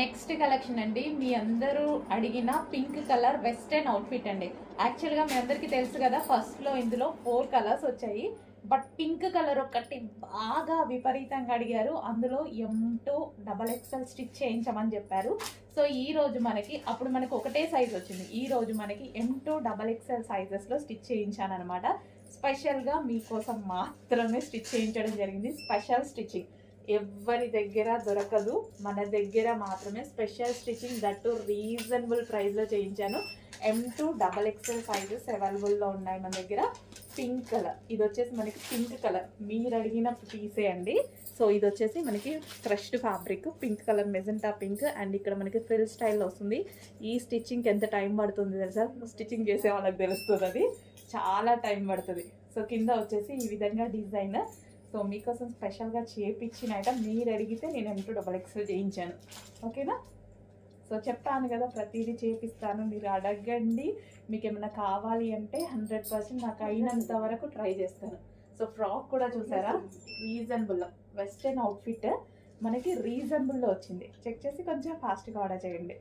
Next collection అండి, మీ అందరూ అడిగిన పింక్ కలర్ వెస్టర్న్ అవుట్ఫిట్ అండి. యాక్చువల్గా మీ అందరికీ తెలుసు కదా, ఫస్ట్లో ఇందులో 4 కలర్స్ వచ్చాయి. బట్ పింక్ కలర్ ఒకటి బాగా విపరీతంగా అడిగారు. అందులో M2 XXL స్టిచ్ చేయించమని చెప్పారు. సో ఈ రోజు మనకి, అప్పుడు మనకి ఒకటే సైజ్ వచ్చింది, ఈ రోజు మనకి M2 XXL సైజెస్లో స్టిచ్ చేయించాను అనమాట. స్పెషల్గా మీకోసం మాత్రమే స్టిచ్ చేయించడం జరిగింది. స్పెషల్ స్టిచ్చింగ్ ఎవరి దగ్గర దొరకదు, మన దగ్గర మాత్రమే స్పెషల్ స్టిచ్చింగ్, దట్టు రీజనబుల్ ప్రైస్లో చేయించాను. M2 XXL సైజెస్ అవైలబుల్లో ఉన్నాయి మన దగ్గర. పింక్ కలర్, ఇది వచ్చేసి మనకి పింక్ కలర్ మీరు అడిగిన పీసే అండి. సో ఇది వచ్చేసి మనకి crushed fabric, pink colour magenta pink, and ఇక్కడ మనకి ఫ్రిల్ స్టైల్లో వస్తుంది. ఈ స్టిచ్చింగ్కి ఎంత టైం పడుతుంది తెలుసా? స్టిచ్చింగ్ చేసే వాళ్ళకి తెలుస్తుంది, అది చాలా టైం పడుతుంది. సో కింద వచ్చేసి ఈ విధంగా డిజైన్. సో మీకోసం స్పెషల్గా చేయించిన ఐటమ్, మీరు అడిగితే నేను M2 XXL చేయించాను. ఓకేనా? సో చెప్పాను కదా, ప్రతిదీ చేపిస్తాను, మీరు అడగండి. మీకు ఏమైనా కావాలి అంటే 100% నాకు అయినంత వరకు ట్రై చేస్తాను. సో ఫ్రాక్ కూడా చూసారా, రీజనబుల్ వెస్టర్న్ అవుట్ఫిట్ మనకి రీజనబుల్లో వచ్చింది. చెక్ చేసి కొంచెం ఫాస్ట్గా ఆర్డర్ చేయండి.